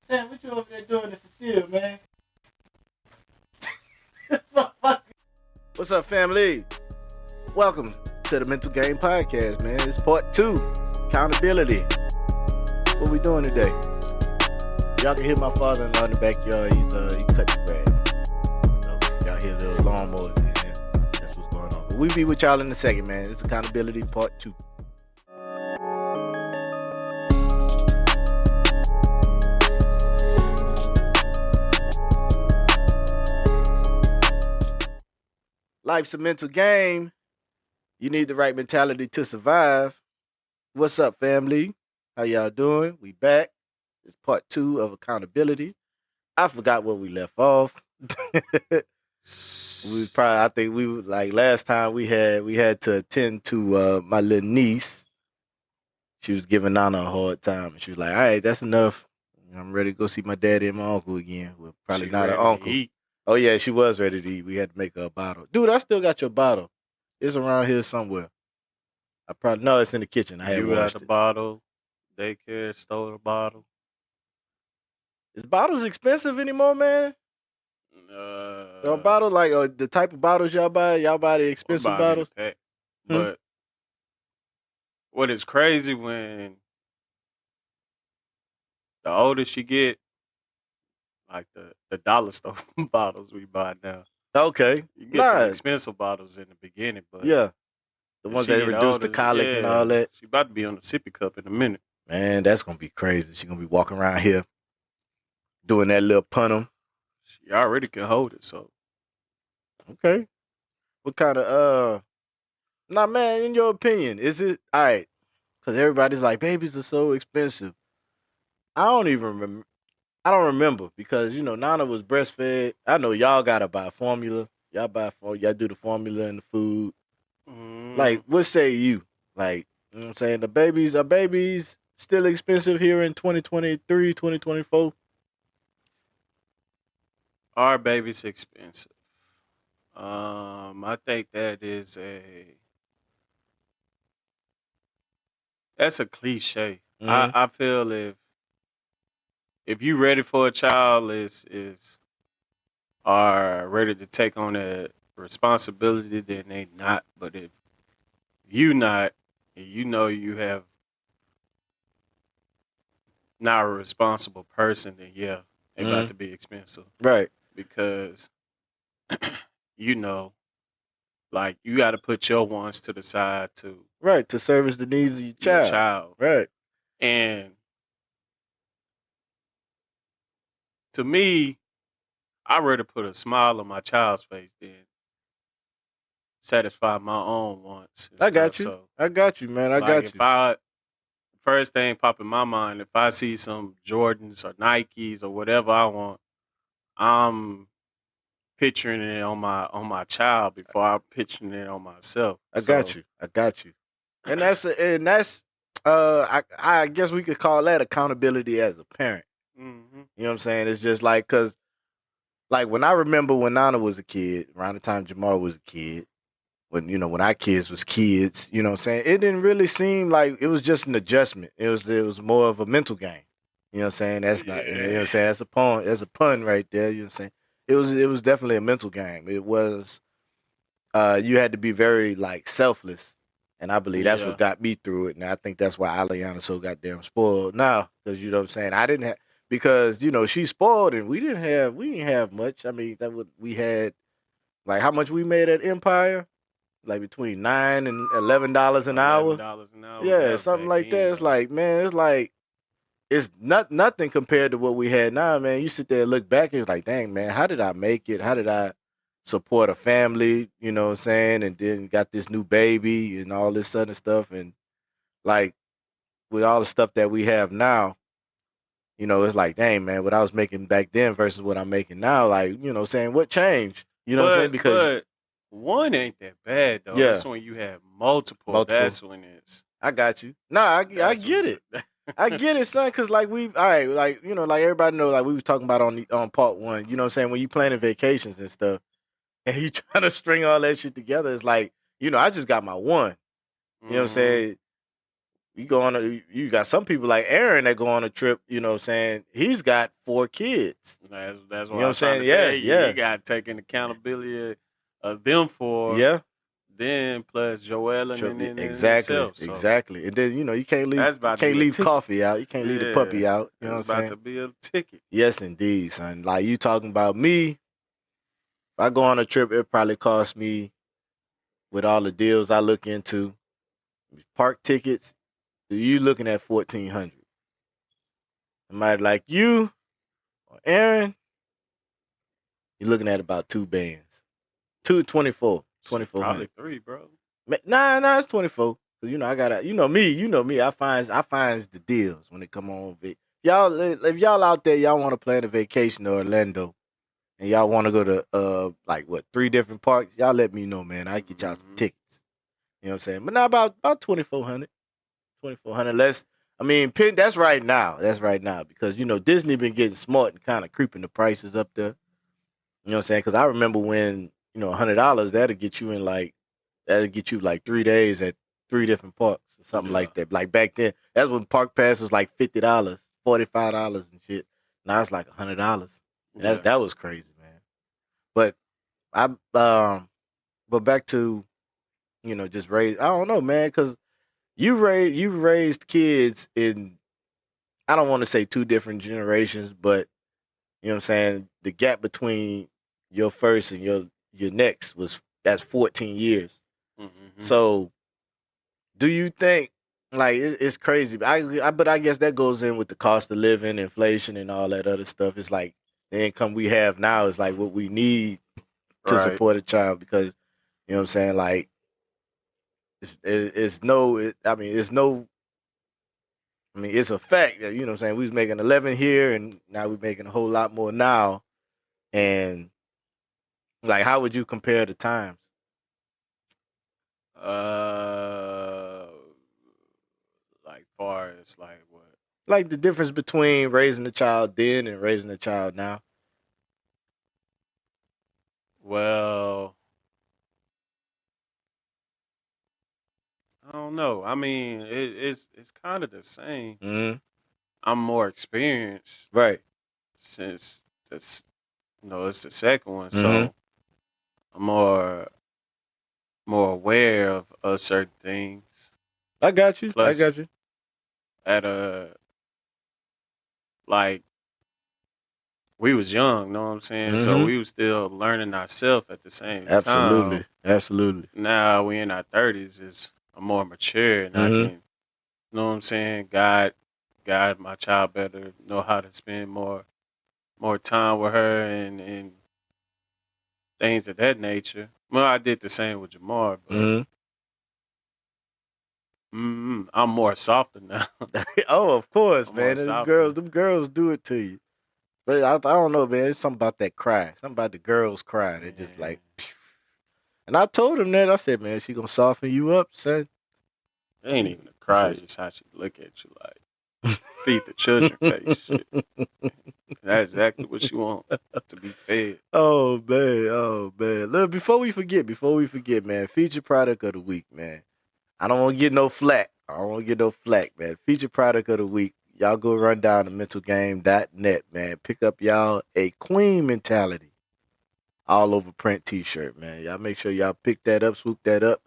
Sam, what you over there doing to Cecile, man? What's up, family? Welcome to the Mental Game Podcast, man. It's part 2, accountability. What we doing today? Y'all can hear my father-in-law in the backyard. He cut the grass. So y'all hear little lawnmowers in there. That's what's going on. But we'll be with y'all in a second, man. It's accountability part 2. Life's a mental game. You need the right mentality to survive. What's up, family? How y'all doing? We back. It's part 2 of accountability. I forgot where we left off. I think we like last time we had to attend to my little niece. She was giving Nana a hard time, and she was like, "All right, that's enough. I'm ready to go see my daddy and my uncle again." Well, probably not an uncle. Oh, yeah, she was ready to eat. We had to make her a bottle. Dude, I still got your bottle. It's around here somewhere. No, it's in the kitchen. I had washed the bottle. Daycare stole the bottle. Is bottles expensive anymore, man? A bottle like the type of bottles y'all buy the expensive bottles? But what is crazy when the older she get, like the dollar store bottles we buy now. Okay. You get the expensive bottles in the beginning, but yeah. The ones that reduce the colic and all that. She about to be on the sippy cup in a minute. Man, that's gonna be crazy. She gonna be walking around here doing that little punum. She already can hold it, so. Okay. What kind of nah, man, in your opinion, is it all right? Because everybody's like, babies are so expensive. I don't remember because, Nana was breastfed. I know y'all got to buy formula. Y'all do the formula and the food. Like, what say you? Like, you know what I'm saying? Are babies still expensive here in 2023, 2024? Are babies expensive? I think that's a cliche. Mm-hmm. I feel if you ready for a child are ready to take on that responsibility, then they not. But if you not, and you have not a responsible person, then yeah, they about to be expensive. Right. Because like you got to put your wants to the side to service the needs of your child. Right. And to me, I'd rather put a smile on my child's face than satisfy my own wants. I got you. So, I got you, man. First thing pop in my mind, if I see some Jordans or Nikes or whatever I want, I'm picturing it on my child before I'm picturing it on myself. I got you. And that's I guess we could call that accountability as a parent. Mm-hmm. You know what I'm saying? It's just like, cause like when I remember when Nana was a kid, around the time Jamar was a kid, when our kids was kids, you know what I'm saying? It didn't really seem like it was just an adjustment. It was more of a mental game. You know what I'm saying? That's not, you know what I'm saying? That's a pun right there. You know what I'm saying? It was definitely a mental game. It was, you had to be very like selfless. And I believe that's what got me through it. And I think that's why Aliana's so goddamn spoiled now. Because, you know what I'm saying? Because, she's spoiled and we didn't have much. I mean, we had, like, how much we made at Empire? Like between $9 and $11 an hour. $11 an hour. Yeah, something like that. It's like, man, it's nothing compared to what we had now, man. You sit there and look back and it's like, dang, man, how did I make it? How did I support a family? You know what I'm saying? And then got this new baby and all this other stuff. And like with all the stuff that we have now, it's like, dang, man, what I was making back then versus what I'm making now, like, saying what changed? You know what I'm saying? Because one ain't that bad though. Yeah. That's when you have multiple. That's when it's. I got you. Nah, I get it. I get it, son. Cause like like everybody know, like we was talking about on part 1. You know what I'm saying? When you planning vacations and stuff, and you trying to string all that shit together, it's like, I just got my one. You know what I'm saying? You got some people like Aaron that go on a trip, you know what I'm saying? He's got 4 kids. That's You what know what I'm I'm trying to saying? tell Yeah, you. yeah. He got taken accountability of them for Yeah. then plus Joel and then Exactly. himself. So Exactly. And then, you can't that's about to be a leave ticket. coffee out. You can't leave the Yeah, puppy out. You know that's what I'm about saying? to be a ticket. Yes, indeed, son. Like you talking about me, if I go on a trip, it probably costs me, with all the deals I look into, park tickets, you looking at 1,400. Somebody like you or Aaron, you're looking at about 2 bands. 224. Shit, probably 3, bro. Nah, it's 24. Cause I gotta, you know me. I finds the deals when it come on. Y'all, if y'all out there, y'all want to plan a vacation to Orlando, and y'all want to go to like what 3 different parks, y'all let me know, man. I get y'all some tickets. You know what I'm saying? But now about 2,400, 2,400 less. I mean, that's right now. That's right now because Disney been getting smart and kind of creeping the prices up there. You know what I'm saying? Because I remember when $100 that'll get you like 3 days at 3 different parks or something like that. Like back then, that's when park pass was like $50, $45 and shit. Now it's like $100. And that was crazy, man. But but back to just raise. I don't know, man, because you raised kids in, I don't want to say 2 different generations, but you know what I'm saying, the gap between your first and your next that's 14 years. Mm-hmm. So do you think, like, it's crazy, but I guess that goes in with the cost of living, inflation, and all that other stuff. It's like the income we have now is like what we need to support a child, because you know what I'm saying, like it's a fact that, what I'm saying, we was making 11 here and now we're making a whole lot more now. And like, how would you compare the times? Like far as like what? Like the difference between raising a child then and raising a child now. Well, I don't know. I mean, it's kind of the same. Mm-hmm. I'm more experienced, Right? since it's it's the second one, Mm-hmm. so I'm more aware of certain things. I got you. Plus, at like we was young, know what I'm saying? So Mm-hmm. we was still learning ourselves at the same Absolutely. time. Absolutely. Now we in our 30s, is I'm more mature, and I Mm-hmm. can, know what I'm saying, guide my child better, know how to spend more time with her, and things of that nature. Well, I did the same with Jamar, but Mm-hmm. I'm more softer now. Oh, of course, I'm more man. softer. Them girls do it to you. But I don't know, man. It's something about that cry. Something about the girls cry. They're just like, Man, and I told him that. I said, man, she gonna soften you up, son. it ain't even a cry, it's just how she look at you like feed the children face shit. That's exactly what you want, to be fed. Oh man. Look, before we forget, man, feature product of the week, man. I don't want to get no flack. Man. Feature product of the week. Y'all go run down to mentalgame.net, man. Pick up y'all a Queen Mentality all over print t-shirt, man. Y'all make sure y'all pick that up, swoop that up,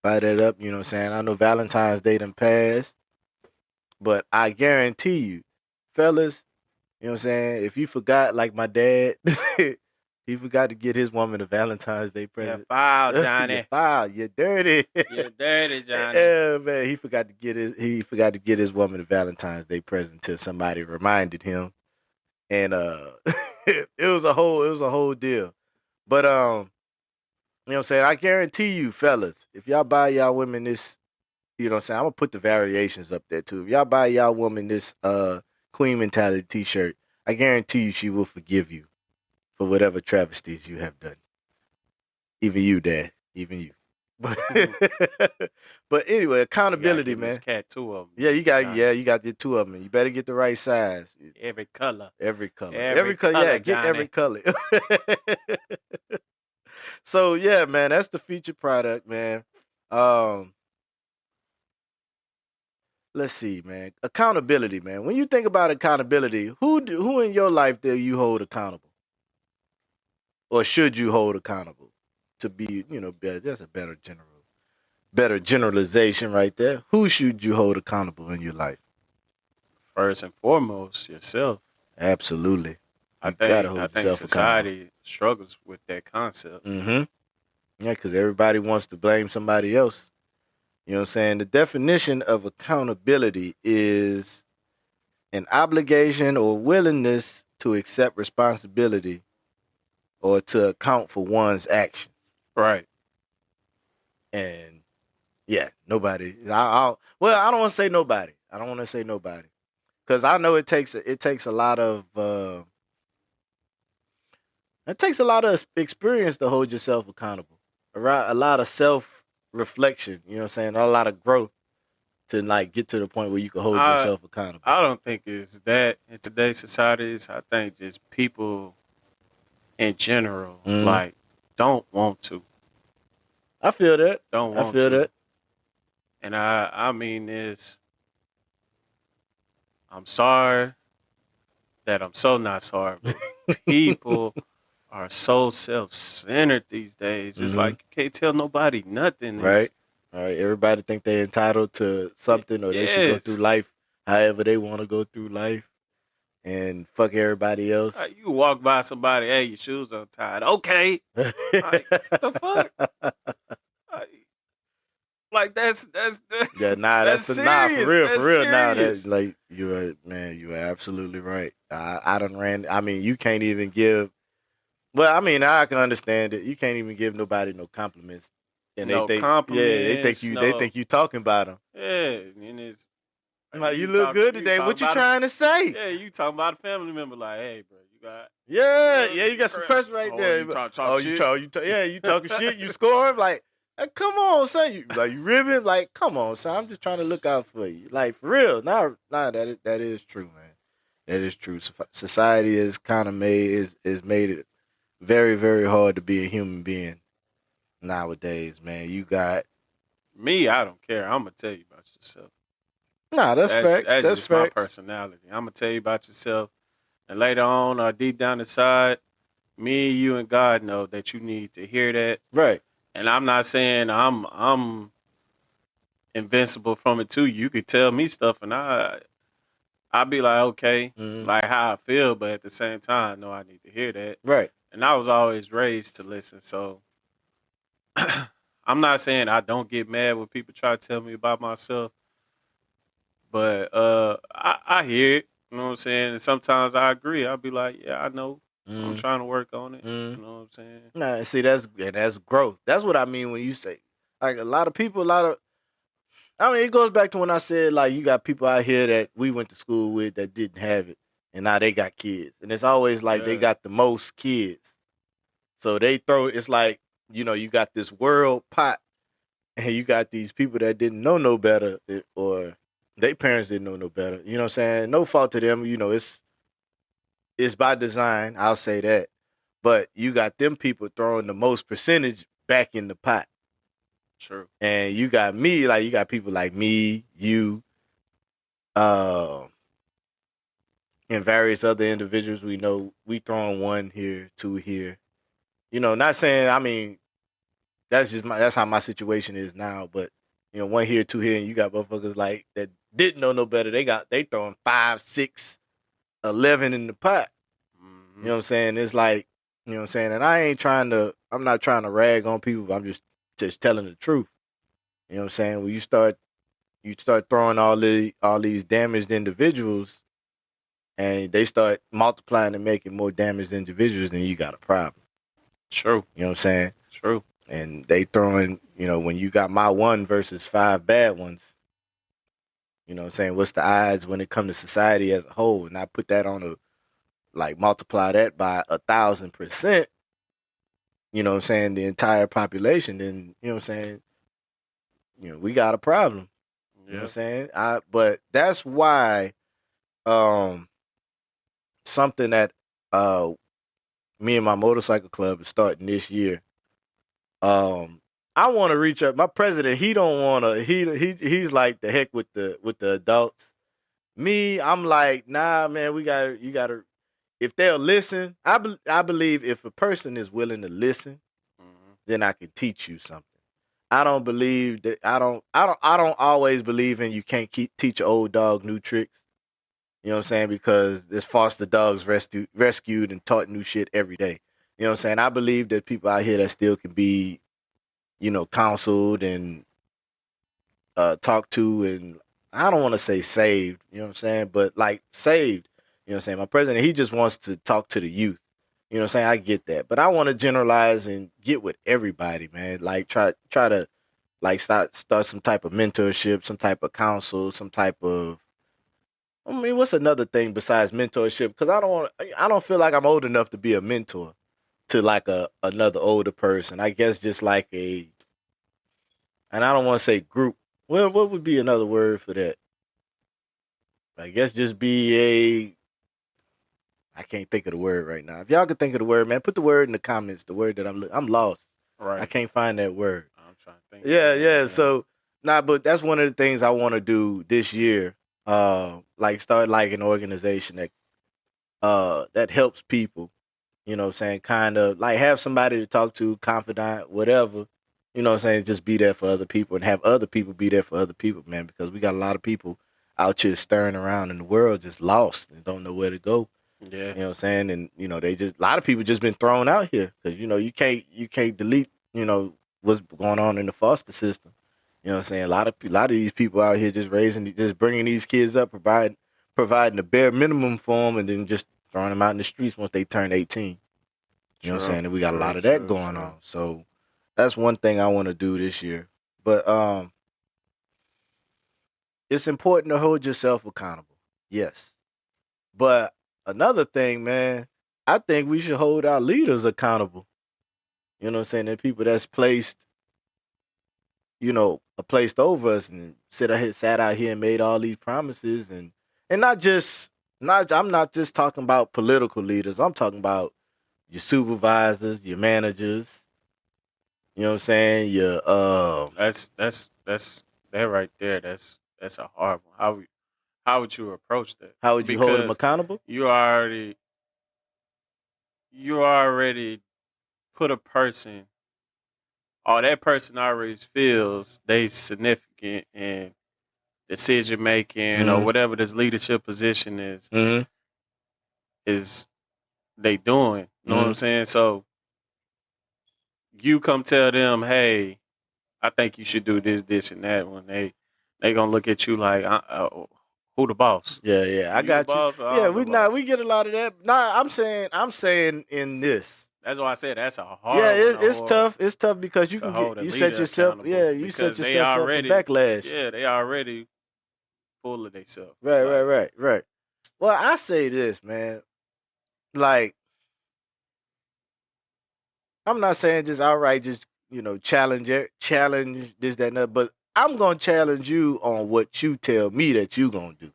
buy that up. You know what I'm saying? I know Valentine's Day done passed, but I guarantee you, fellas, you know what I'm saying, if you forgot, like my dad, he forgot to get his woman a Valentine's Day present. You're foul, Johnny. You're foul. You're dirty. You're dirty, Johnny. Yeah, man. He forgot to get his woman a Valentine's Day present until somebody reminded him. And it was a whole deal. But you know what I'm saying? I guarantee you, fellas, if y'all buy y'all women this, you know what I'm saying, I'm gonna put the variations up there too. If y'all buy y'all woman this Queen Mentality t-shirt, I guarantee you she will forgive you for whatever travesties you have done. Even you, Dad. Even you. But anyway, accountability, man. This cat 2 of them. Yeah, you got the 2 of them. You better get the right size. Every color. Every color. Color, get Johnny. every color. So yeah, man, that's the featured product, man. let's see, man. Accountability, man. When you think about accountability, who in your life do you hold accountable, or should you hold accountable to be, better? That's a better generalization right there. Who should you hold accountable in your life? First and foremost, yourself. Absolutely. I You gotta think I hold think yourself accountable. society struggles with that concept. Mm-hmm. Yeah, because everybody wants to blame somebody else. You know what I'm saying? The definition of accountability is an obligation or willingness to accept responsibility or to account for one's actions. Right. And yeah, nobody. Well, I don't want to say nobody. I don't want to say nobody because I know it takes a lot of experience to hold yourself accountable. A lot of self reflection. You know what I'm saying? A lot of growth to like get to the point where you can hold I yourself accountable. I don't think it's that in today's societies. I think just people in general Mhm. like don't want to. I feel that. Don't I want feel to. that. And I mean this, I'm sorry that I'm so not sorry, but people are so self-centered these days. It's Hmm. like you can't tell nobody nothing. Right. All right. Everybody think they're entitled to something, or they should go through Yes. life however they want to go through life, and fuck everybody else. You walk by somebody, hey, your shoes untied. Okay. Like, the fuck? Like Yeah, nah, that's nah, serious. for That's real. Now that serious. like you are absolutely right. I done ran. I mean, you can't even give. Well, I mean, I can understand it. You can't even give nobody no compliments, and they No think, yeah, compliments. they No. think you talking about them. Yeah, and it's Like, you you look talk good you today. talk What you about a trying to say? yeah, you talking about a family member like, hey, bro, you got Yeah, uh, yeah, you got some crap. press right Or there. you talk Oh, shit. yeah, you talking shit. You scoring like, come on, son. You ribbon like, come on, son. I'm just trying to look out for you, like for real. Nah, that is true, man. That is true. Society is kind of is made it very, very hard to be a human being nowadays, man. You got Me, I don't care. I'm gonna tell you about yourself. nah. That's facts. That's That's just my facts. personality. I'm gonna tell you about yourself, and later on, or deep down inside, me, you, and God know that you need to hear that. Right. And I'm not saying I'm invincible from it too. You could tell me stuff, and I'd be like, okay, Mm-hmm. like how I feel, but at the same time, no, I need to hear that. Right. And I was always raised to listen, so I'm not saying I don't get mad when people try to tell me about myself, but I hear it. You know what I'm saying? And sometimes I agree. I'll be like, yeah, I know. I'm Mm-hmm. trying to work on it. Mm-hmm. You know what I'm saying? Nah, see, that's growth. That's what I mean when you say like a lot of people, a lot of. I mean, it goes back to when I said like you got people out here that we went to school with that didn't have it, and now they got kids, and it's always like they Yeah, got the most kids, so they throw. It's like you got this world pot, and you got these people that didn't know no better, or their parents didn't know no better. You know what I'm saying? No fault to them. It's by design. I'll say that, but you got them people throwing the most percentage back in the pot. true. And you got me, like you got people like me, you, uh, and various other individuals we know. We throwing one here, two here. Not saying. I mean, that's how my situation is now. But one here, two here, and you got motherfuckers like that didn't know no better. They throwing 5, 6, 11 in the pot. You Hmm. know what I'm saying? It's like you know what I'm saying. And I'm not trying to rag on people. I'm just telling the truth. You know what I'm saying? When you start throwing all these damaged individuals, and they start multiplying and making more damaged individuals, then you got a problem. True. You know what I'm saying? True. And they throwing, when you got my one versus 5 bad ones, you know what I'm saying? What's the odds when it comes to society as a whole? And I put that on multiply that by 1,000%, you know what I'm saying, the entire population, then, you know what I'm saying, we got a problem. You know what Yeah. I'm saying? But that's why um something that uh me and my motorcycle club is starting this year. Um I want to reach up. My president, he don't want to. He's like the heck with the adults. Me, I'm like, nah, man. You gotta. If they'll listen, I believe if a person is willing to listen, then I can teach you something. I don't believe that. I don't always believe in you can't teach an old dog new tricks. You know what I'm saying? Because there's foster dogs rescued and taught new shit every day. You know what I'm saying? I believe that people out here that still can be, counseled and talked to, and I don't want to say saved, you know what I'm saying? But like saved, you know what I'm saying? My president, he just wants to talk to the youth. You know what I'm saying? I get that. But I want to generalize and get with everybody, man. Like try to like start some type of mentorship, some type of counsel, some type of I mean, what's another thing besides mentorship? Because I don't feel like I'm old enough to be a mentor to like another older person. I guess just like and I don't want to say group. Well, what would be another word for that? I guess just be I can't think of the word right now. If y'all can think of the word, man, put the word in the comments. The word that I'm lost. Right. I can't find that word. I'm trying to think. Yeah. So, but that's one of the things I want to do this year. Like start like an organization that helps people, you know what I'm saying, kind of like have somebody to talk to, confidant, whatever, you know what I'm saying, just be there for other people and have other people be there for other people, man, because we got a lot of people out here stirring around in the world just lost and don't know where to go. Yeah. You know what I'm saying? And they just a lot of people just been thrown out here because you can't delete, what's going on in the foster system. You know what I'm saying? A lot of these people out here just bringing these kids up, providing the bare minimum for them, and then just throwing them out in the streets once they turn 18. You know what I'm saying? And we got a lot of that going on. So that's one thing I want to do this year. But it's important to hold yourself accountable. Yes. But another thing, man, I think we should hold our leaders accountable. You know what I'm saying? The people that's placed over us and sat out here and made all these promises and I'm not just talking about political leaders. I'm talking about your supervisors, your managers. You know what I'm saying? Your That's that right there. That's a hard one. How would you approach that? How would you hold them accountable? You already put a person, or that person already feels they significant in decision making or whatever this leadership position is they doing. You know what I'm saying? So you come tell them, hey, I think you should do this, and that. When they gonna look at you like, who the boss? Yeah, I got you. Yeah, we get a lot of that. Nah, I'm saying in this. That's why I said that's a hard. Yeah, it's tough. It's tough because you set yourself. Yeah, you set yourself up for backlash. Yeah, they already full of themselves. Right. Well, I say this, man. Like, I'm not saying just outright, just challenge this, that, and that, but I'm gonna challenge you on what you tell me that you gonna do.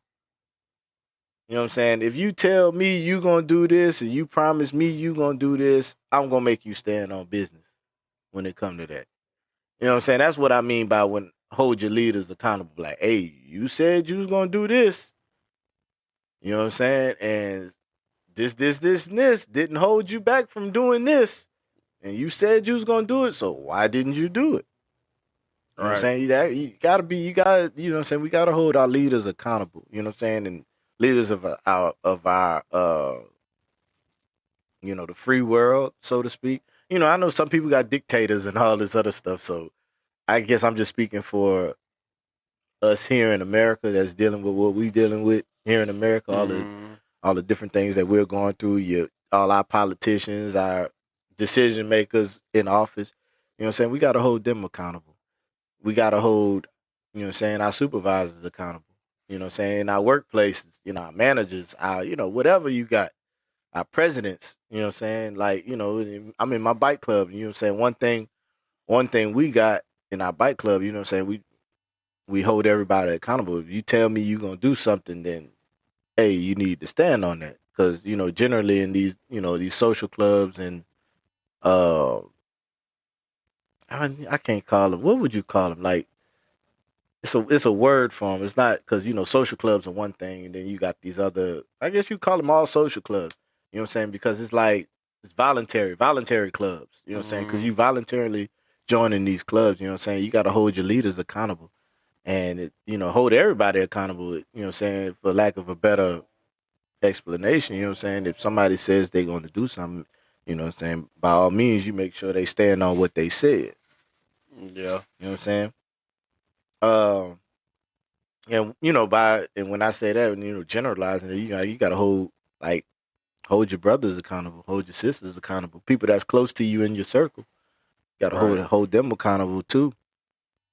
You know what I'm saying? If you tell me you gonna do this and you promise me you gonna do this, I'm gonna make you stand on business when it come to that. You know what I'm saying? That's what I mean by when hold your leaders accountable. Like, hey, you said you was gonna do this. You know what I'm saying? And this didn't hold you back from doing this. And you said you was gonna do it, so why didn't you do it? You know what I'm saying? You know what I'm saying? We gotta hold our leaders accountable. You know what I'm saying? And leaders of our the free world, so to speak. I know some people got dictators and all this other stuff, so I guess I'm just speaking for us here in America that's dealing with what we dealing with here in America, all the different things that we're going through, all our politicians, our decision makers in office. You know what I'm saying? We gotta hold them accountable. We gotta hold, our supervisors accountable. You know what I'm saying? Our workplaces, our managers, our, whatever you got. Our presidents, you know what I'm saying? Like, I'm in my bike club, you know what I'm saying? One thing we got in our bike club, you know what I'm saying? We hold everybody accountable. If you tell me you're gonna do something, then hey, you need to stand on that. Because, generally in these, these social clubs and I can't call them. What would you call them? Like it's a word for them. It's not because social clubs are one thing, and then you got these other. I guess you call them all social clubs. You know what I'm saying? Because it's like it's voluntary clubs. You know what I'm saying? Because you voluntarily joining these clubs. You know what I'm saying? You got to hold your leaders accountable, and hold everybody accountable. You know what I'm saying? For lack of a better explanation. You know what I'm saying? If somebody says they're going to do something, you know what I'm saying? By all means, you make sure they stand on what they said. Yeah. You know what I'm saying? And when I say that, generalizing it, you gotta hold your brothers accountable, hold your sisters accountable, people that's close to you in your circle. You gotta hold them accountable too.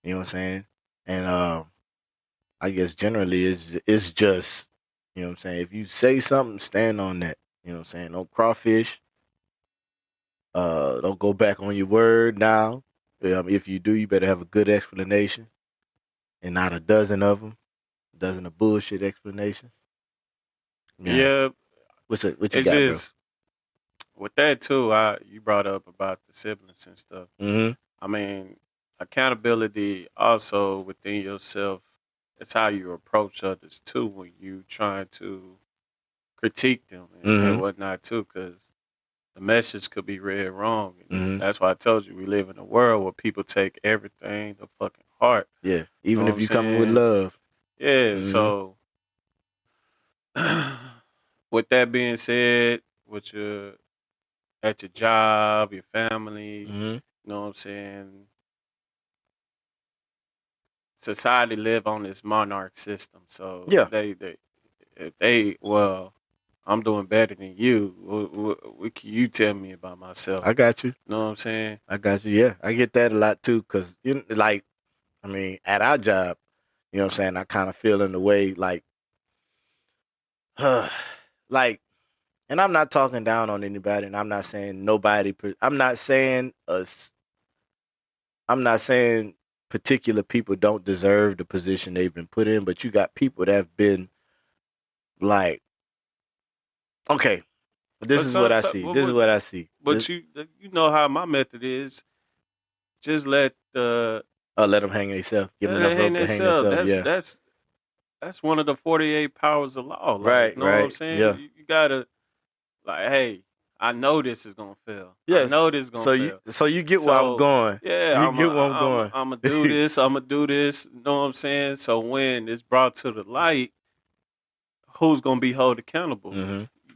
You know what I'm saying? And I guess generally it's just, you know what I'm saying, if you say something, stand on that. You know what I'm saying? Don't crawfish. Don't go back on your word now. If you do, you better have a good explanation and not a dozen of them. Dozen of bullshit explanations. Yeah. What you It's got, bro? just with that too. You brought up about the siblings and stuff. Mm-hmm. I mean, accountability also within yourself. It's how you approach others too when you trying to critique them and whatnot too, because the message could be read wrong. And that's why I told you we live in a world where people take everything to fucking heart. Yeah, even Know if what you I'm coming with saying? love. Yeah. So with that being said, with your at your job, your family, you know what I'm saying? Society live on this monarch system. So Yeah, I'm doing better than you. What can you tell me about myself? I got you. You know what I'm saying? I got you. Yeah, I get that a lot too. Cause at our job, you know what I'm saying. I kind of feel in the way like, and I'm not talking down on anybody, and I'm not saying nobody. I'm not saying us. I'm not saying particular people don't deserve the position they've been put in, but you got people that have been like, okay, this But is what I see. This is what I see. But you know how my method is. Just let let them hang themselves. Give them enough hang rope to hang themselves. themselves. Yeah. That's one of the 48 powers of law. Like, Right. you know what I'm Right. saying? Yeah. You gotta like, hey, I know this is gonna fail. I Yes. know this is gonna fail. So you get where I'm So going. yeah, You get where I'm going. I'm gonna do this. I'm gonna do this. You know what I'm saying? So when it's brought to the light, who's gonna be held accountable?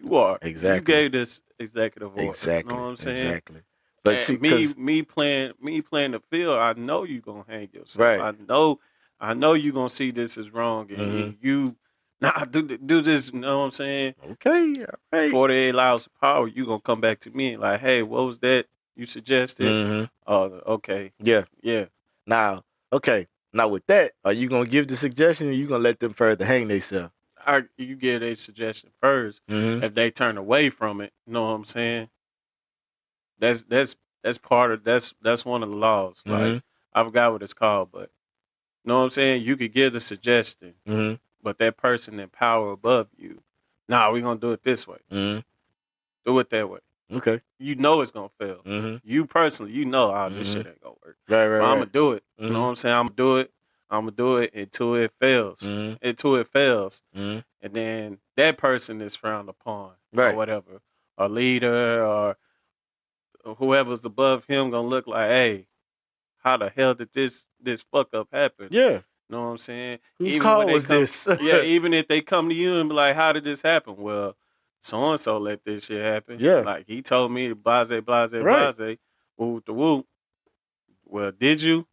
You are. You Exactly. gave this executive order. You know what Exactly. I'm saying? Exactly. But see, And because me playing the field, I know you gonna hang yourself. right. I know you gonna see this is wrong, and you do this. You know what I'm saying? Okay. All right. 48 hours of power. You gonna come back to me and like, hey, what was that you suggested? Oh, okay, Yeah. yeah. Now, okay. Now with that, are you gonna give the suggestion, or you gonna let them further hang themselves? You give a suggestion first. If they turn away from it, you know what I'm saying? That's part of that's one of the laws. Like I forgot what it's called, but you know what I'm saying? You could give the suggestion, but that person in power above you, nah, we're gonna do it this way. Do it that way. Okay. You know it's gonna fail. You personally, you know, this shit ain't gonna work. Right. But I'm gonna do it. You know what I'm saying? I'm gonna do it until it fails. Until it fails. And then that person is frowned upon or Right. whatever. A leader or whoever's above him gonna look like, hey, how the hell did this fuck up happen? Yeah. Know what I'm saying? Whose Even when call they was come, this? yeah, even if they come to you and be like, "How did this happen?" Well, so and so let this shit happen. Yeah. Like he told me, blase, blase, Right. blase, woo the woo. Well, did you?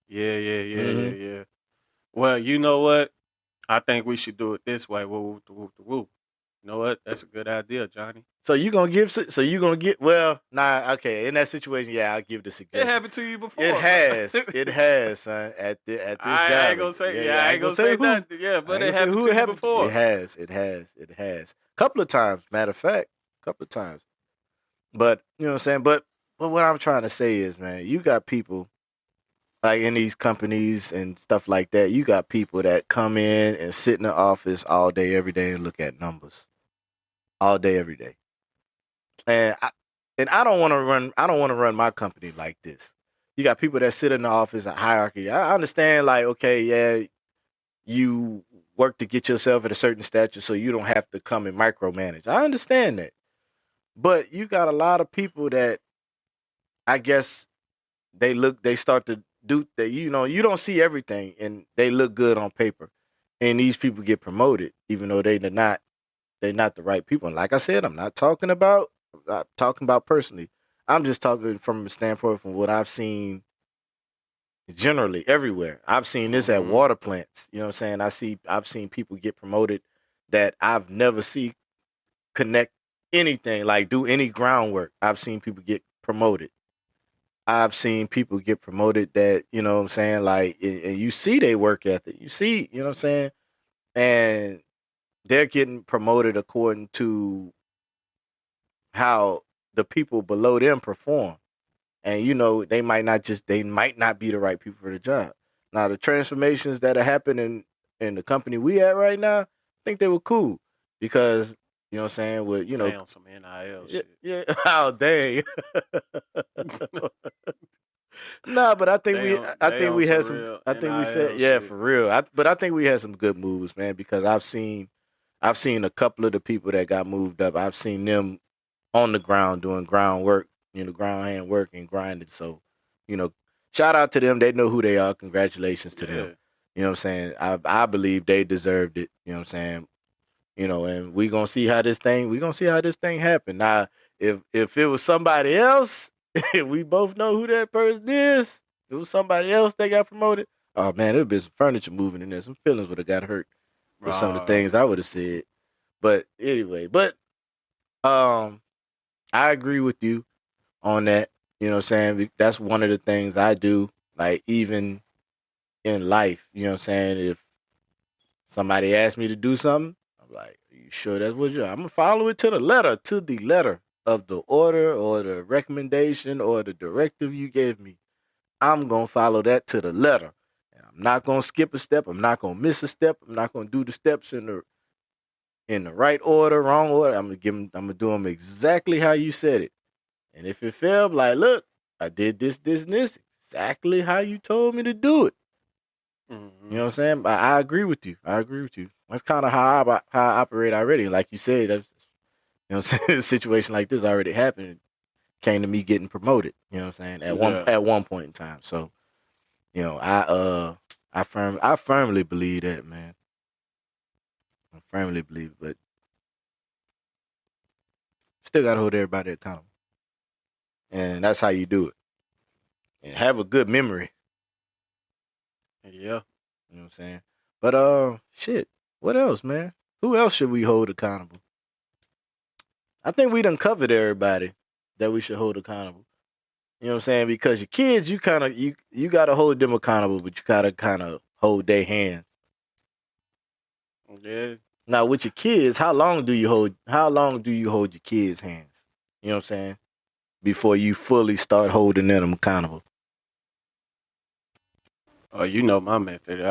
Yeah. Well, you know what? I think we should do it this way. Woo the woo the woo. You know what? That's a good idea, Johnny. So you gonna give? So you gonna get? Well, nah. Okay. In that situation, yeah, I'll give the It suggestion. happened to you before. It has. It has, son. At this job. I ain't gonna say. Yeah, I ain't gonna say who. nothing. Yeah, but I ain't it gonna say happened who to it you happened to. before. It has. It has. It has. Couple of times. Matter of fact, couple of times. But you know what I'm saying. But what I'm trying to say is, man, you got people like in these companies and stuff like that. You got people that come in and sit in the office all day, every day, and look at numbers all day, every day. And I don't want to run. I don't want to run my company like this. you got people that sit in the office, a hierarchy. I understand, like, okay, yeah, you work to get yourself at a certain stature so you don't have to come and micromanage. I understand that. But you got a lot of people that I guess they start to do that, you don't see everything and they look good on paper. And these people get promoted even though they're not the right people. And like I said, I'm not talking about personally. I'm just talking from a standpoint from what I've seen generally everywhere. I've seen this at water plants. You know what I'm saying? I've seen people get promoted that I've never see connect anything, like do any groundwork. I've seen people get promoted. I've seen people get promoted that, you know what I'm saying, like, and you see their work ethic. You see, you know what I'm saying? And they're getting promoted according to how the people below them perform. And, they might not be the right people for the job. Now, the transformations that are happening in the company we at right now, I think they were cool because, you know what I'm saying, with, Damn, some NIL shit. Yeah. Oh, dang. Nah, but I think we had some. I think we said, yeah, for real. But I think we had some good moves, man, because I've seen a couple of the people that got moved up. I've seen them on the ground doing groundwork, ground hand work and grinding. So, shout out to them. They know who they are. Congratulations to them. You know what I'm saying? I believe they deserved it. You know what I'm saying? And we gonna see how this thing happen. Now, if it was somebody else, we both know who that person is. If it was somebody else that got promoted, oh man, there'd been some furniture moving in there. Some feelings would have got hurt with some of the things I would have said. But anyway, I agree with you on that. You know what I'm saying? That's one of the things I do, like even in life, you know what I'm saying? If somebody asks me to do something, I'm like, are you sure that's what I'm gonna follow it to the letter of the order or the recommendation or the directive you gave me. I'm gonna follow that to the letter. And I'm not gonna skip a step. I'm not gonna miss a step. I'm not gonna do the steps in the right order, wrong order. I'm gonna do them exactly how you said it. And if it failed, like, look, I did this, and this, exactly how you told me to do it. Mm-hmm. You know what I'm saying? I agree with you. That's kind of how I operate already. Like you said, that's, you know what I'm saying? A situation like this already happened. Came to me getting promoted. You know what I'm saying? At one point in time. So, I firmly believe that, man. I firmly believe it, but still gotta hold everybody accountable. And that's how you do it. And have a good memory. Yeah. You know what I'm saying? But shit. What else, man? Who else should we hold accountable? I think we done covered everybody that we should hold accountable. You know what I'm saying? Because your kids, you gotta hold them accountable, but you gotta kind of hold their hand. Yeah. Now with your kids, how long do you hold your kids' hands? You know what I'm saying? Before you fully start holding them accountable. Oh, you know my method.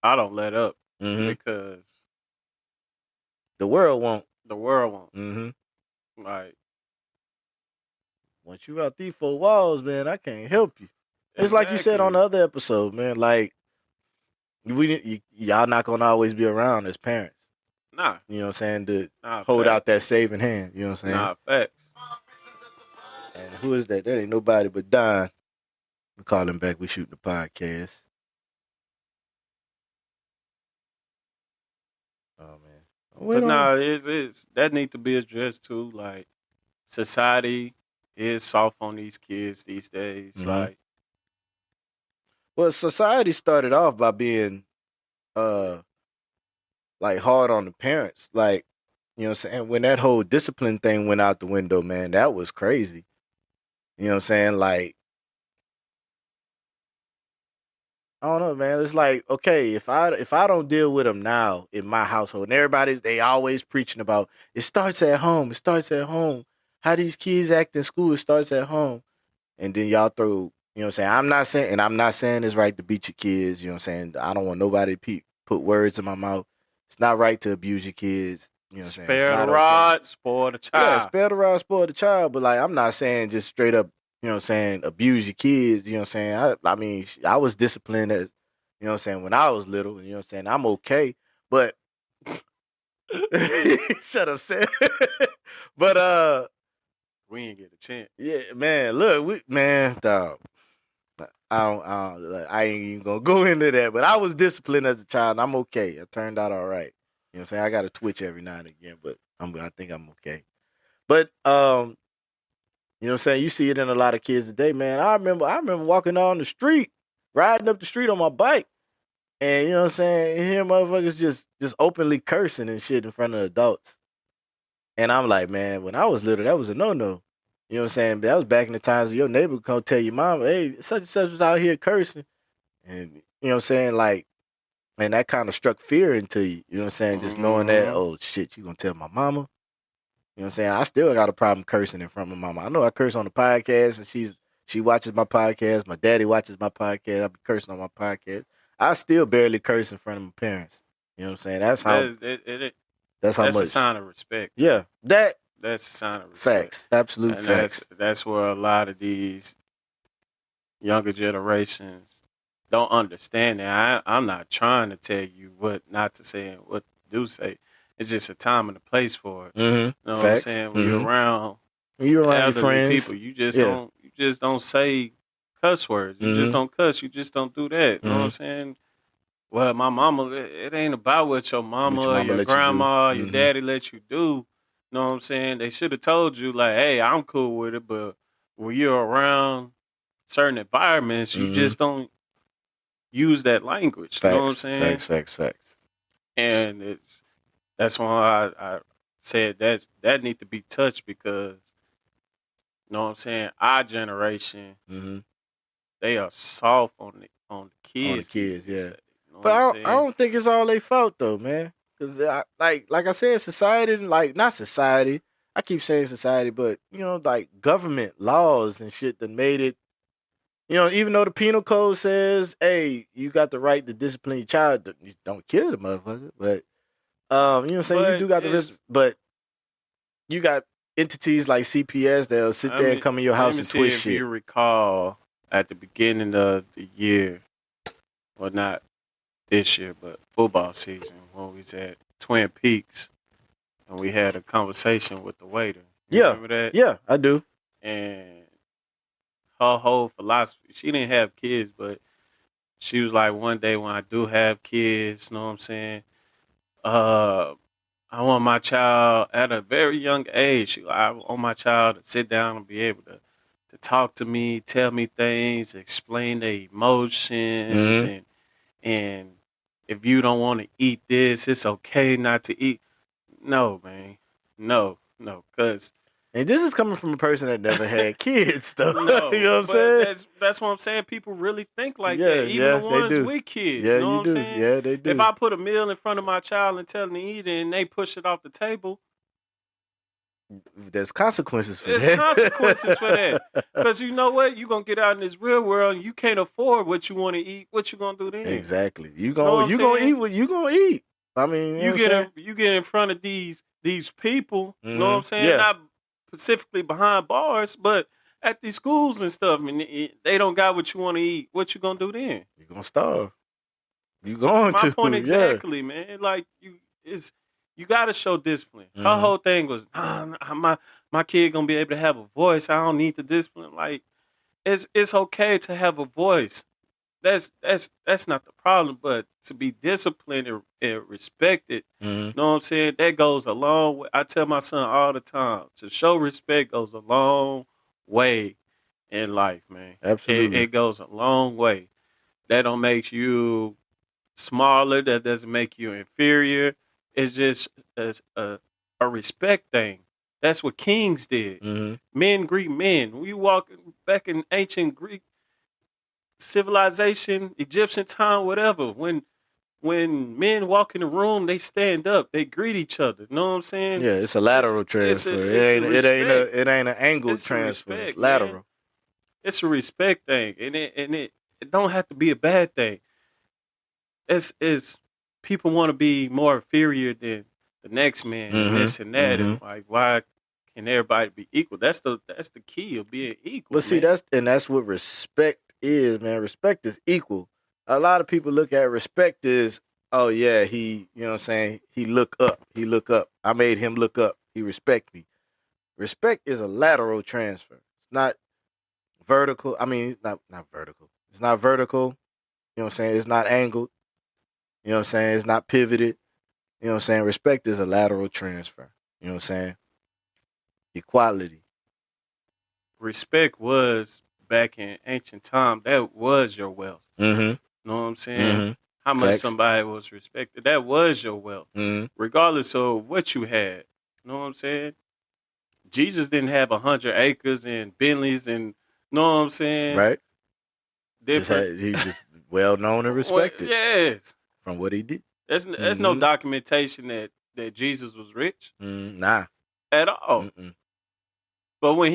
I don't let up because the world won't. Mm-hmm. Like, once you out these four walls, man, I can't help you. It's like you said on the other episode, man. Like y'all not gonna always be around as parents. Nah. You know what I'm saying? To hold out that saving hand. You know what I'm saying? Nah, facts. And who is that? That ain't nobody but Don. We call him back. We shooting the podcast. Oh man. But nah, it's that need to be addressed too. Like, society is soft on these kids these days. Mm-hmm. Well, society started off by being like hard on the parents. Like, you know what I'm saying? When that whole discipline thing went out the window, man, that was crazy. You know what I'm saying? Like, I don't know, man. It's like, okay, if I don't deal with them now in my household, and they always preaching about it starts at home. It starts at home. How these kids act in school, it starts at home. And then y'all throw, you know what I'm saying? I'm not saying it's right to beat your kids. You know what I'm saying? I don't want nobody to put words in my mouth. It's not right to abuse your kids. You know what I'm saying? Spare the rod, spoil the child. Yeah, spare the rod, spoil the child. But like, I'm not saying just straight up you know what I'm saying, abuse your kids, you know what I'm saying? I mean, I was disciplined as, you know what I'm saying, when I was little, you know what I'm saying? I'm okay. But shut up, Sam. But We ain't get a chance. yeah, man, look, dog. I ain't even gonna go into that, but I was disciplined as a child. And I'm okay. It turned out all right. You know what I'm saying? I got to twitch every now and again, but I think I'm okay. But you know what I'm saying? You see it in a lot of kids today, man. I remember walking down the street, riding up the street on my bike, and you know what I'm saying, and hear motherfuckers just openly cursing and shit in front of adults. And I'm like, man, when I was little, that was a no-no. You know what I'm saying? That was back in the times where your neighbor would come tell your mom, hey, such and such was out here cursing. And you know what I'm saying? Like, man, that kind of struck fear into you. You know what I'm saying? Just knowing that, oh shit, you gonna tell my mama? You know what I'm saying? I still got a problem cursing in front of my mama. I know I curse on the podcast and she watches my podcast. My daddy watches my podcast. I be cursing on my podcast. I still barely curse in front of my parents. You know what I'm saying? That's how that's a sign of respect. Yeah. That's a sign of respect. Facts. Absolute facts. That's where a lot of these younger generations don't understand that. I'm not trying to tell you what not to say and what to do say. It's just a time and a place for it. Mm-hmm. You know what I'm saying? When you're around your friends, people, you just don't say cuss words. You just don't cuss. You just don't do that. You know what I'm saying? Well, my mama, it ain't about what your mama or your grandma or your daddy let you do. You know what I'm saying? They should have told you, like, hey, I'm cool with it, but when you're around certain environments, you just don't use that language. You know what I'm saying? Facts. And that's why I said that need to be touched because, you know what I'm saying, our generation, they are soft on the kids. On the kids, yeah. You know but I don't think it's all their fault though, man. Because like I said, society, like not society. I keep saying society, but you know, like government laws and shit that made it. You know, even though the penal code says, "Hey, you got the right to discipline your child, don't kill the motherfucker," but you know what I'm saying, you do got the risk, but you got entities like CPS that'll sit there and come in your house and twist shit. If you recall, at the beginning of the year, well, not this year, but football season, when we was at Twin Peaks, and we had a conversation with the waiter. Remember that? Yeah, I do. And her whole philosophy, she didn't have kids, but she was like, one day when I do have kids, you know what I'm saying? I want my child at a very young age. I want my child to sit down and be able to talk to me, tell me things, explain their emotions, and if you don't want to eat this, it's okay not to eat. No, man, no, because. And this is coming from a person that never had kids, though. No, you know what I'm saying? That's what I'm saying. People really think like that, even the ones with kids. Yeah, you know what I'm saying? Yeah, they do. If I put a meal in front of my child and tell them to eat it and they push it off the table, there's consequences for that. There's consequences for that. Because you know what? You're going to get out in this real world and you can't afford what you want to eat. What you going to do then? Exactly. You going to eat what you going to eat. I mean, you get in front of these people, you know what I'm saying? Yeah. Not specifically behind bars, but at these schools and stuff, and they don't got what you want to eat. What you gonna do then? You're gonna starve. You going My to? My point exactly, man. Like you got to show discipline. Her whole thing was, my kid gonna be able to have a voice. I don't need the discipline. Like it's okay to have a voice. That's not the problem, but to be disciplined and respected, you know what I'm saying? That goes a long way. I tell my son all the time, to show respect goes a long way in life, man. Absolutely. It goes a long way. That don't make you smaller. That doesn't make you inferior. It's just a respect thing. That's what kings did. Men greet men. We walk back in ancient Greek civilization, Egyptian time, whatever. When men walk in the room, they stand up. They greet each other. You know what I'm saying? Yeah, it's a lateral transfer. It ain't an angled transfer. It's lateral. Man. It's a respect thing, and it don't have to be a bad thing. It's people want to be more inferior than the next man and this and that, and like why and everybody be equal. That's the key of being equal. But see, man. that's what respect is, man. Respect is equal. A lot of people look at respect as, oh yeah, he, you know what I'm saying? He look up. I made him look up. He respect me. Respect is a lateral transfer. It's not vertical. I mean, it's not vertical. It's not vertical. You know what I'm saying? It's not angled. You know what I'm saying? It's not pivoted. You know what I'm saying? Respect is a lateral transfer. You know what I'm saying? Equality. Respect was back in ancient time. That was your wealth. Mm-hmm. You know what I'm saying? Mm-hmm. How much Facts. somebody was respected. That was your wealth. Mm-hmm. Regardless of what you had. You know what I'm saying? Jesus didn't have 100 acres and Bentleys and, you know what I'm saying? Right. Different. He just well known and respected. Yes. From what he did. There's no documentation that Jesus was rich. Nah. At all. Mm-mm. But when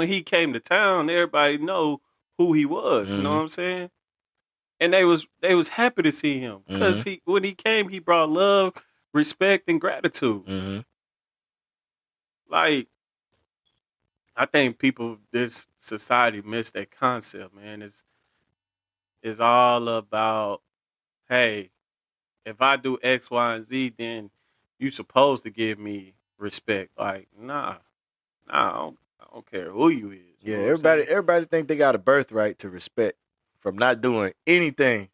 he came to town, everybody know who he was. You know what I'm saying? And they was happy to see him because when he came, he brought love, respect, and gratitude. Mm-hmm. Like, I think this society missed that concept, man. It's all about, hey, if I do X, Y, and Z, then you supposed to give me respect. Like, nah, I don't care who you is. Yeah, everybody think they got a birthright to respect from not doing anything.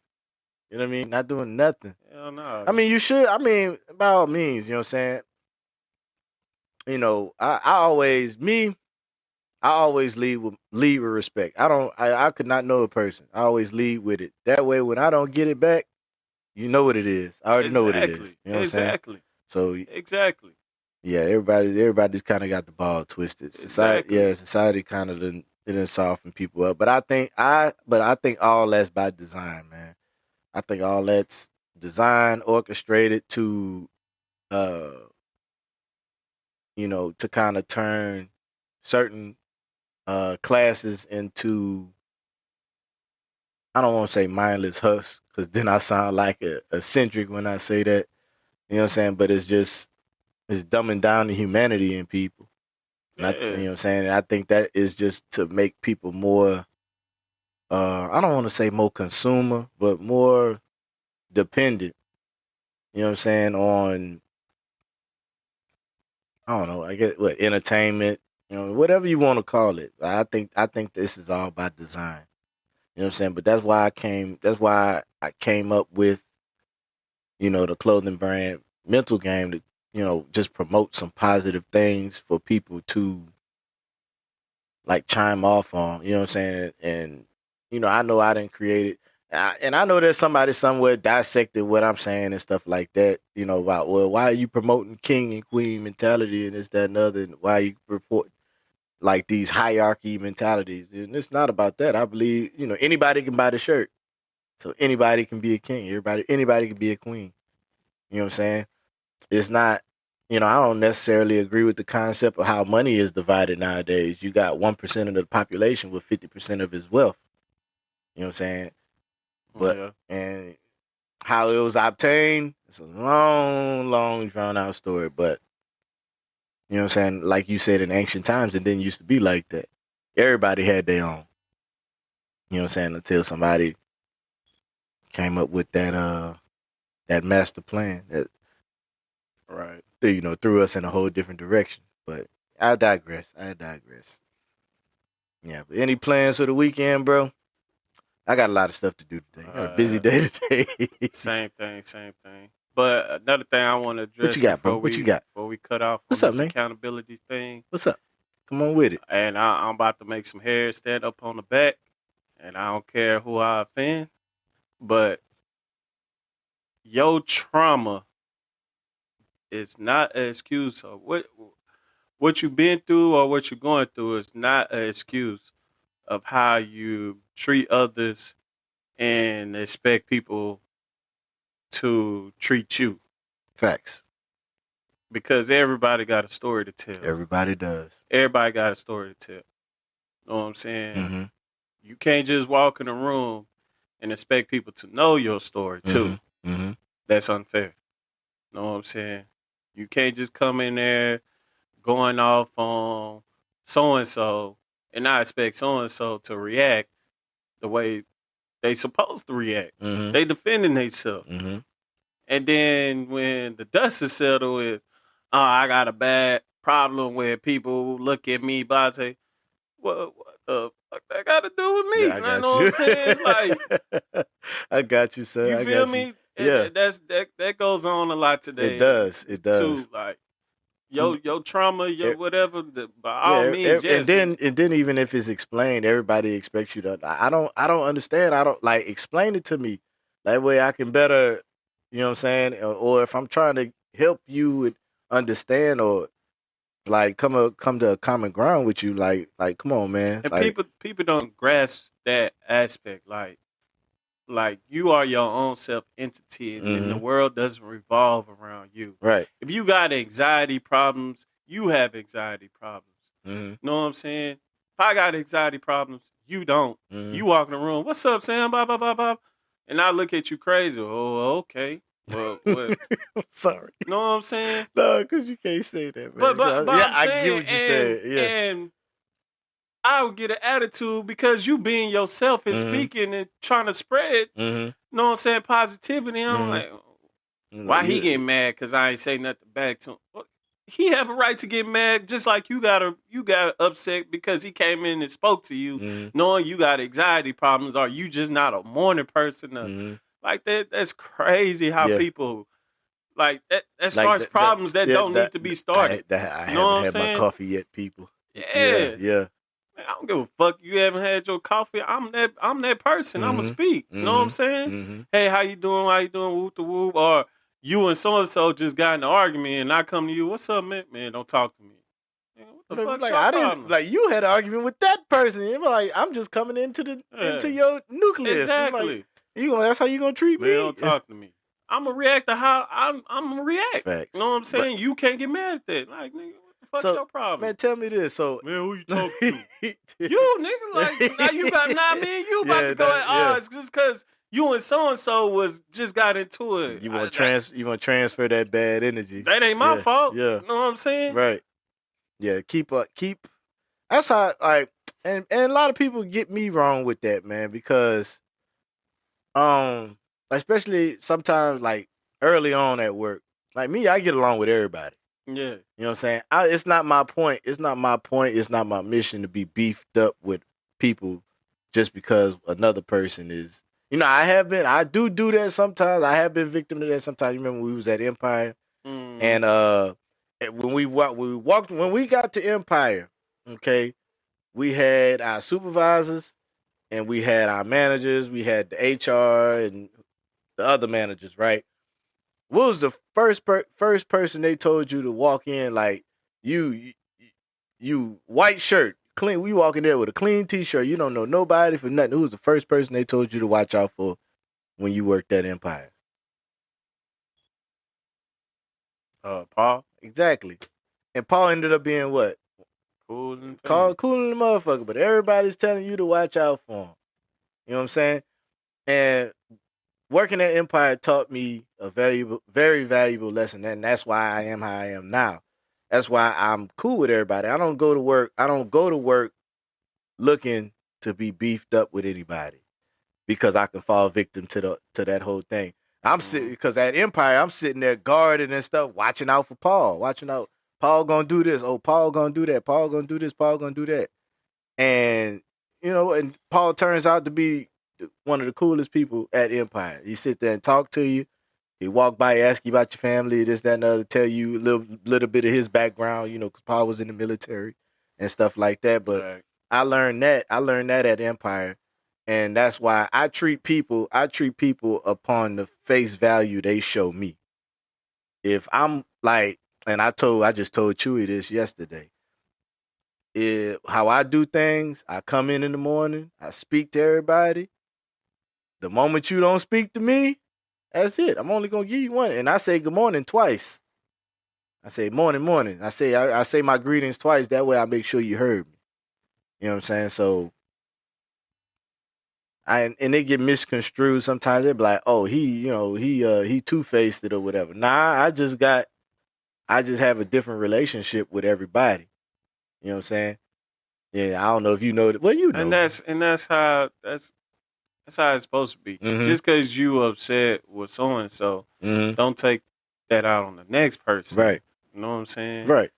You know what I mean? Not doing nothing. Hell no. I mean, you should. I mean, by all means, you know what I'm saying? You know, I always lead with respect. I could not know a person. I always lead with it. That way, when I don't get it back, you know what it is. I already know what it is. You know what I'm saying? So exactly. Yeah, everybody's kind of got the ball twisted. Society kind of didn't soften people up. But I think all that's by design, man. I think all that's designed, orchestrated to, to kind of turn certain classes into, I don't want to say mindless husks, because then I sound like a eccentric when I say that. You know what I'm saying? But it's dumbing down the humanity in people. Yeah. You know what I'm saying? And I think that is just to make people more, I don't want to say more consumer, but more dependent. You know what I'm saying? On, I don't know, I guess entertainment, whatever you want to call it. I think this is all by design. You know what I'm saying? But that's why I came up with, the clothing brand Mental Game to, just promote some positive things for people to like chime off on, you know what I'm saying? And, I know I didn't create it. And I know there's somebody somewhere dissected what I'm saying and stuff like that, about, well, why are you promoting king and queen mentality and this, that, and other? And why are you report like these hierarchy mentalities? And it's not about that. I believe, anybody can buy the shirt. So anybody can be a king. Anybody can be a queen. You know what I'm saying? It's not, I don't necessarily agree with the concept of how money is divided nowadays. You got 1% of the population with 50% of his wealth. You know what I'm saying? But and how it was obtained, it's a long, long drawn out story. But you know what I'm saying? Like you said, in ancient times, it didn't used to be like that. Everybody had their own. You know what I'm saying? Until somebody came up with that master plan that threw us in a whole different direction. But I digress. Yeah, but any plans for the weekend, bro? I got a lot of stuff to do today. I got a busy day today. Same thing. But another thing I want to address what you got, bro? Before we cut off on this accountability thing. What's up? Come on with it. And I'm about to make some hair stand up on the back, and I don't care who I offend, but your trauma is not an excuse of what you've been through or what you're going through is not an excuse of how you treat others and expect people to treat you. Facts. Because everybody got a story to tell. Everybody does. Everybody got a story to tell. Know what I'm saying? Mm-hmm. You can't just walk in a room and expect people to know your story too. Mm-hmm. That's unfair. Know what I'm saying? You can't just come in there, going off on so and so, and I expect so and so to react the way they supposed to react. Mm-hmm. They defending themselves. Mm-hmm. And then when the dust is settled, with, oh, I got a bad problem where people look at me, but I say, what the fuck that got to do with me? Yeah, I got know you. what I'm saying? Like, I got you, sir. you I feel got me? you. Yeah, That goes on a lot today. it does. It does. Too, like your trauma, your E- whatever. By all Yeah, means, yes. and then even if it's explained, everybody expects you to. I don't understand. I don't like explain it to me. That way I can better, you know what I'm saying? Or if I'm trying to help you understand or like come to a common ground with you, like come on, man. And Like people don't grasp that aspect. Like you are your own self entity, and then the mm-hmm. world doesn't revolve around you. Right. If you got anxiety problems, you have anxiety problems. Mm-hmm. Know what I'm saying? If I got anxiety problems, you don't. Mm-hmm. You walk in the room, what's up, Sam? Blah blah blah blah. And I look at you crazy. Oh, okay. Well, what? Sorry. Know what I'm saying? No, because you can't say that, man. But Yeah, I'm I get saying, what you're saying. Yeah. and I would get an attitude because you being yourself and Mm-hmm. speaking and trying to spread, Mm-hmm. know what I'm saying, positivity. I'm Mm-hmm. like, No, why he getting mad because I ain't say nothing back to him? Well, he have a right to get mad, just like you got upset because he came in and spoke to you, Mm-hmm. knowing you got anxiety problems, or you just not a morning person. Mm-hmm. Like that. That's crazy how Yeah. people like that. That Like starts problems that yeah, don't need to be started. I You know what haven't I'm had my saying? coffee yet, people. Yeah. Yeah. Man, I don't give a fuck. You haven't had your coffee. I'm that person. I'ma Mm-hmm. speak. You know what I'm saying? Mm-hmm. Hey, how you doing? How you doing? Whoop the whoop. Or you and so just got in an argument, and I come to you. What's up, man? Man, don't talk to me. Man, what the fuck's Like your I problem? didn't like you had an argument with that person. You're like, I'm just coming into Yeah, your nucleus. exactly. Like, that's how you gonna treat Man, me? don't talk to me. I'm gonna react to how I'm gonna react. Facts. You know what I'm But saying? You can't get mad at that. Like, nigga, what the fuck's so, your problem? man, tell me this. So, Man, who you talking to? You, nigga, like now you got me and you about Yeah, to go at yeah. odds just because you and so was just got into it. You want to transfer that bad energy. That ain't my fault. Yeah. You know what I'm saying? Right. Yeah. Keep. That's how and a lot of people get me wrong with that, man, because especially sometimes like early on at work, like me, I get along with everybody. Yeah. You know what I'm saying? It's not my point. It's not my point. It's not my mission to be beefed up with people just because another person is. You know, I do that sometimes. I have been victim to that sometimes. You remember when we was at Empire, and when we got to Empire, okay, we had our supervisors and we had our managers. We had the HR and the other managers, right? What was the first person they told you to walk in like you white shirt, clean? We walk in there with a clean T-shirt. You don't know nobody for nothing. Who was the first person they told you to watch out for when you worked at Empire? Paul. Exactly. And Paul ended up being what? Cool and Cool in the motherfucker. But everybody's telling you to watch out for him. You know what I'm saying? And working at Empire taught me a very valuable lesson, and that's why I am how I am now. That's why I'm cool with everybody. I don't go to work looking to be beefed up with anybody because I can fall victim to that whole thing. I'm sitting because at Empire I'm sitting there guarding and stuff, watching out for Paul, watching out. Paul gonna do this. Oh, Paul gonna do that. Paul gonna do this. Paul gonna do that. And and Paul turns out to be one of the coolest people at Empire. He sit there and talk to you. He walk by, ask you about your family, this, that, and the other, tell you a little bit of his background, because Paul was in the military and stuff like that. But right. I learned that at Empire, and that's why I treat people upon the face value they show me. If I'm like, and I just told Chewy this yesterday. How I do things, I come in the morning, I speak to everybody. The moment you don't speak to me, that's it. I'm only gonna give you one, and I say good morning twice. I say morning. I say my greetings twice. That way, I make sure you heard me. You know what I'm saying? So, and they get misconstrued sometimes. They be like, "Oh, he two-faced it or whatever." Nah, I just got I just have a different relationship with everybody. You know what I'm saying? Yeah, I don't know if you know that. Well, you know. And that's how it's supposed to be. Mm-hmm. Just because you upset with so and so, don't take that out on the next person. Right. You know what I'm saying? Right.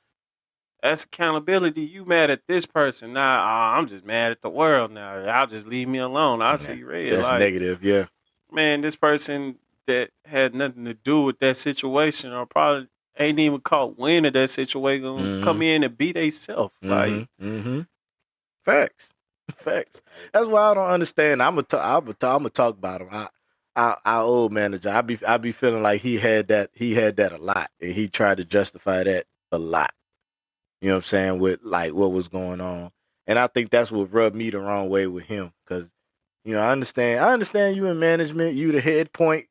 That's accountability. You mad at this person now? I'm just mad at the world now. Y'all just leave me alone. I see red. That's like, negative. Yeah. Man, this person that had nothing to do with that situation, or probably ain't even caught wind of that situation, come in and be they self. Like, Facts. Facts. That's why I don't understand. I'm gonna talk about him. Our old manager. I be feeling like he had that a lot, and he tried to justify that a lot. You know what I'm saying, with like what was going on, and I think that's what rubbed me the wrong way with him, because I understand you in management, you the head point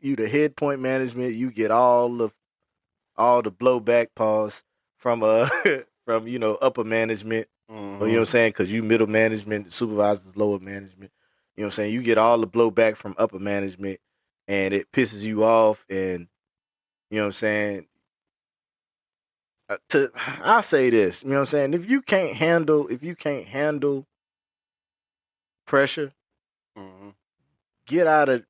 management, you get all the blowback pause from from upper management. You know what I'm saying? Because you middle management, supervisors, lower management. You know what I'm saying? You get all the blowback from upper management, and it pisses you off. And you know what I'm saying? I'll say this. You know what I'm saying? If you can't handle pressure, get out of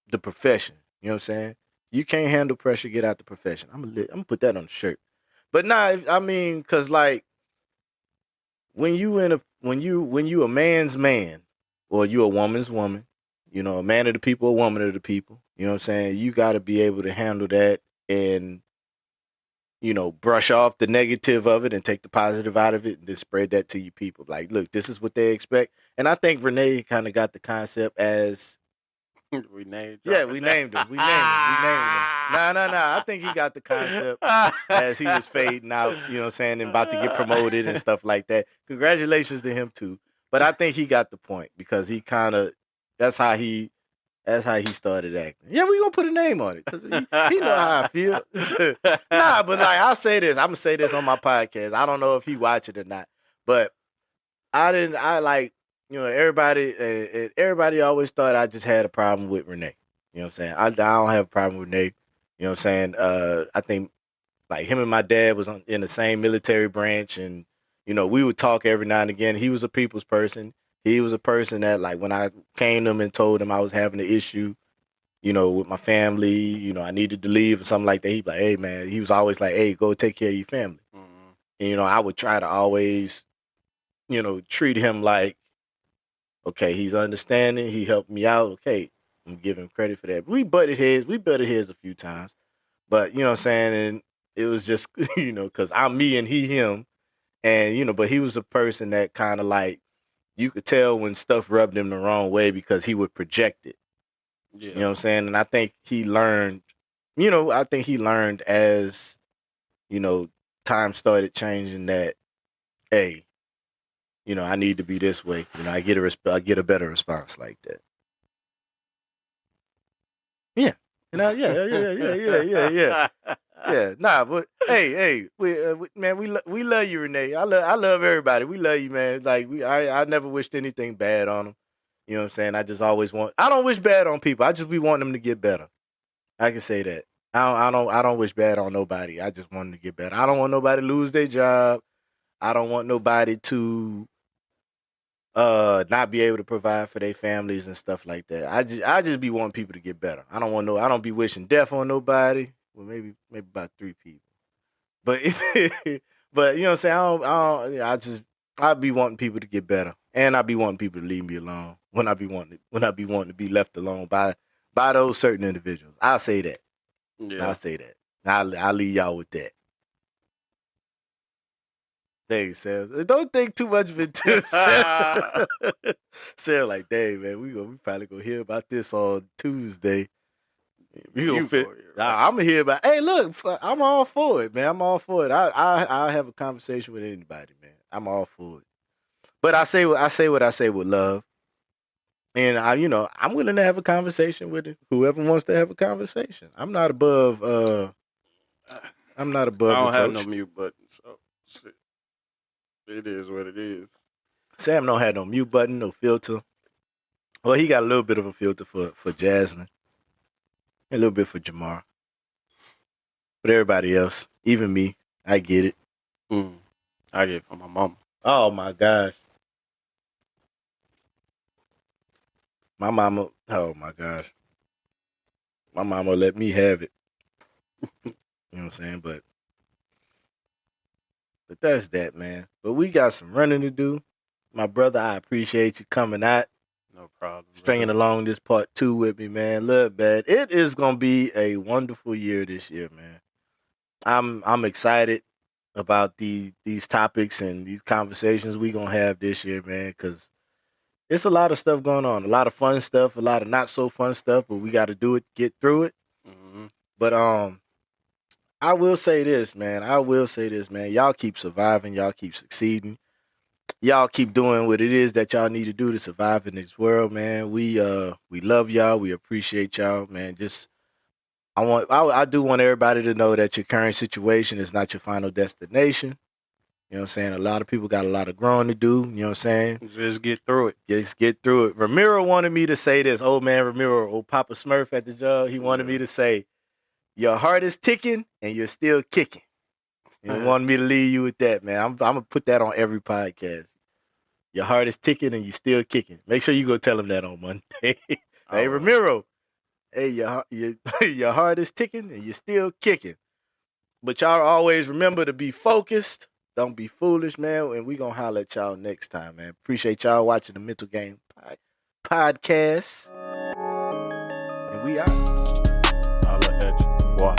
the profession. You know what I'm saying? You can't handle pressure, get out the profession. I'm gonna put that on the shirt. But nah, I mean, cause like when you a man's man, or you a woman's woman, a man of the people, a woman of the people, you know what I'm saying? You gotta be able to handle that and, brush off the negative of it and take the positive out of it and then spread that to your people. Like, look, this is what they expect. And I think Renee kind of got the concept as we named him. We named him. Nah. I think he got the concept as he was fading out, you know what I'm saying, and about to get promoted and stuff like that. Congratulations to him too. But I think he got the point, because he kind of that's how he started acting. Yeah, we gonna put a name on it, because he know how I feel. Nah, but like I'm gonna say this on my podcast. I don't know if he watch it or not, but everybody always thought I just had a problem with Renee. You know what I'm saying? I don't have a problem with Renee. You know what I'm saying? I think like him and my dad was in the same military branch, and we would talk every now and again. He was a people's person. He was a person that, like, when I came to him and told him I was having an issue, with my family, I needed to leave or something like that, he'd be like, hey man, he was always like, hey, go take care of your family. And I would try to always treat him like, okay, he's understanding, he helped me out, okay, I'm giving him credit for that. We butted heads a few times, but you know what I'm saying, and it was just because I'm me and he him, and but he was a person that kind of like, you could tell when stuff rubbed him the wrong way, because he would project it. Yeah. You know what I'm saying? And I think he learned as time started changing that, hey, I need to be this way. I get a better response like that. Yeah. Yeah. Nah, but hey, man, we love you, Renee. I love everybody. We love you, man. Like I never wished anything bad on them. You know what I'm saying? I just always I don't wish bad on people. I just be wanting them to get better. I can say that. I don't wish bad on nobody. I just want them to get better. I don't want nobody to lose their job. I don't want nobody to not be able to provide for their families and stuff like that. I just be wanting people to get better. I don't be wishing death on nobody. Well, maybe about 3 people. But but you know what I'm saying? I be wanting people to get better, and I be wanting people to leave me alone when I be wanting to be left alone by those certain individuals. I'll say that. Yeah. I'll say that. I'll leave y'all with that. Thanks, Sam. Don't think too much of it too, Sam. Sam, like, dang, man, we probably gonna hear about this on Tuesday. I'm gonna hear about. Hey, look, I'm all for it, man. I'm all for it. I'll have a conversation with anybody, man. I'm all for it. But I say what I say with love, and I'm willing to have a conversation with whoever wants to have a conversation. I'm not above. I don't have no mute button, so shit. It is what it is. Sam don't have no mute button, no filter. Well, he got a little bit of a filter for Jasmine. A little bit for Jamar. But everybody else, Even me, I get it. I get it from my mama. Oh my gosh. My mama, oh my gosh. My mama let me have it. You know what I'm saying? But that's that, man. But we got some running to do. My brother, I appreciate you coming out. No problem. Stringing along this part 2 with me, man. Look, man, it is gonna be a wonderful year this year, man. I'm excited about these topics and these conversations we gonna have this year, man, because it's a lot of stuff going on, a lot of fun stuff, a lot of not so fun stuff, but we got to do it, get through it. Mm-hmm. But I will say this, man. Y'all keep surviving. Y'all keep succeeding. Y'all keep doing what it is that y'all need to do to survive in this world, man. We love y'all. We appreciate y'all, man. I do want everybody to know that your current situation is not your final destination. You know what I'm saying? A lot of people got a lot of growing to do. You know what I'm saying? Just get through it. Just get through it. Ramiro wanted me to say this. Old man Ramiro, old Papa Smurf at the job, he wanted me to say, your heart is ticking and you're still kicking. He wanted me to leave you with that, man. I'm going to put that on every podcast. Your heart is ticking and you're still kicking. Make sure you go tell him that on Monday. Hey, Ramiro. Hey, your heart is ticking and you're still kicking. But y'all always remember to be focused. Don't be foolish, man. And we going to holler at y'all next time, man. Appreciate y'all watching the Mental Game Podcast. And we out. Holler at you. Boy.